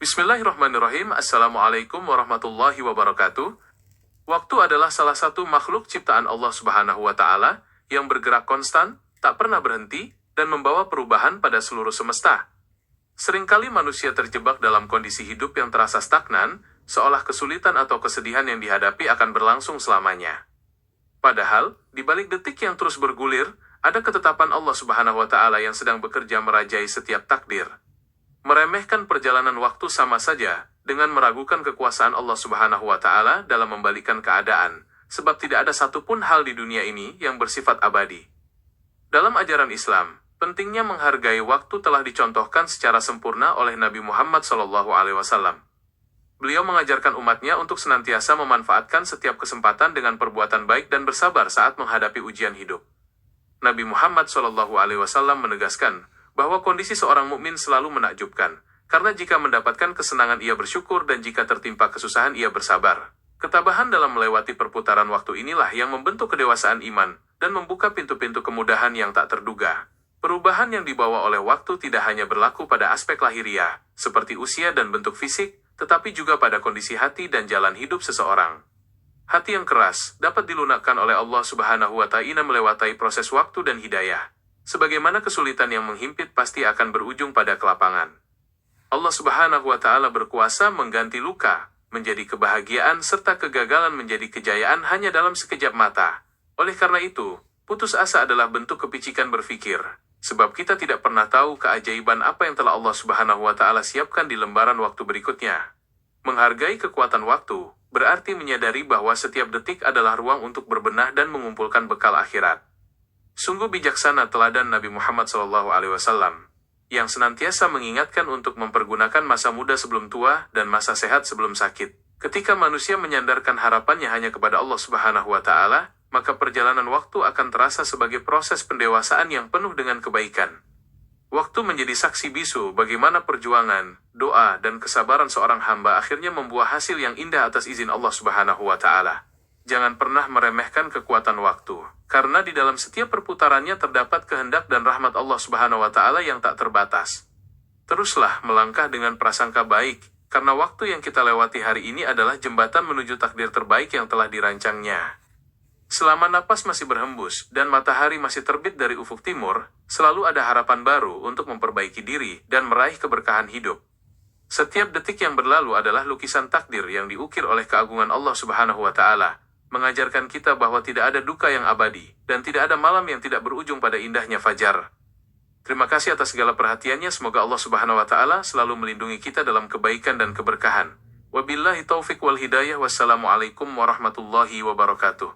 Bismillahirrahmanirrahim. Assalamualaikum warahmatullahi wabarakatuh. Waktu adalah salah satu makhluk ciptaan Allah Subhanahu wa Ta'ala yang bergerak konstan, tak pernah berhenti, dan membawa perubahan pada seluruh semesta. Seringkali manusia terjebak dalam kondisi hidup yang terasa stagnan, seolah kesulitan atau kesedihan yang dihadapi akan berlangsung selamanya. Padahal, di balik detik yang terus bergulir, ada ketetapan Allah Subhanahu wa Ta'ala yang sedang bekerja merajai setiap takdir. Meremehkan perjalanan waktu sama saja dengan meragukan kekuasaan Allah Subhanahu wa Ta'ala dalam membalikkan keadaan, sebab tidak ada satupun hal di dunia ini yang bersifat abadi. Dalam ajaran Islam, pentingnya menghargai waktu telah dicontohkan secara sempurna oleh Nabi Muhammad SAW. Beliau mengajarkan umatnya untuk senantiasa memanfaatkan setiap kesempatan dengan perbuatan baik dan bersabar saat menghadapi ujian hidup. Nabi Muhammad SAW menegaskan bahwa kondisi seorang mukmin selalu menakjubkan, karena jika mendapatkan kesenangan ia bersyukur dan jika tertimpa kesusahan ia bersabar. Ketabahan dalam melewati perputaran waktu inilah yang membentuk kedewasaan iman, dan membuka pintu-pintu kemudahan yang tak terduga. Perubahan yang dibawa oleh waktu tidak hanya berlaku pada aspek lahiriah, seperti usia dan bentuk fisik, tetapi juga pada kondisi hati dan jalan hidup seseorang. Hati yang keras dapat dilunakkan oleh Allah Subhanahu wa Ta'ala melewati proses waktu dan hidayah. Sebagaimana kesulitan yang menghimpit pasti akan berujung pada kelapangan. Allah Subhanahu wa Ta'ala berkuasa mengganti luka menjadi kebahagiaan serta kegagalan menjadi kejayaan hanya dalam sekejap mata. Oleh karena itu, putus asa adalah bentuk kepicikan berpikir, sebab kita tidak pernah tahu keajaiban apa yang telah Allah Subhanahu wa Ta'ala siapkan di lembaran waktu berikutnya. Menghargai kekuatan waktu berarti menyadari bahwa setiap detik adalah ruang untuk berbenah dan mengumpulkan bekal akhirat. Sungguh bijaksana teladan Nabi Muhammad SAW, yang senantiasa mengingatkan untuk mempergunakan masa muda sebelum tua dan masa sehat sebelum sakit. Ketika manusia menyandarkan harapannya hanya kepada Allah Subhanahu wa Ta'ala, maka perjalanan waktu akan terasa sebagai proses pendewasaan yang penuh dengan kebaikan. Waktu menjadi saksi bisu bagaimana perjuangan, doa, dan kesabaran seorang hamba akhirnya membuah hasil yang indah atas izin Allah Subhanahu wa Ta'ala. Jangan pernah meremehkan kekuatan waktu, karena di dalam setiap perputarannya terdapat kehendak dan rahmat Allah Subhanahu wa Ta'ala yang tak terbatas. Teruslah melangkah dengan prasangka baik, karena waktu yang kita lewati hari ini adalah jembatan menuju takdir terbaik yang telah dirancangnya. Selama napas masih berhembus dan matahari masih terbit dari ufuk timur, selalu ada harapan baru untuk memperbaiki diri dan meraih keberkahan hidup. Setiap detik yang berlalu adalah lukisan takdir yang diukir oleh keagungan Allah Subhanahu wa Ta'ala, mengajarkan kita bahwa tidak ada duka yang abadi, dan tidak ada malam yang tidak berujung pada indahnya fajar. Terima kasih atas segala perhatiannya, semoga Allah Subhanahu wa Ta'ala selalu melindungi kita dalam kebaikan dan keberkahan. Wabillahi taufiq wal hidayah, wassalamualaikum warahmatullahi wabarakatuh.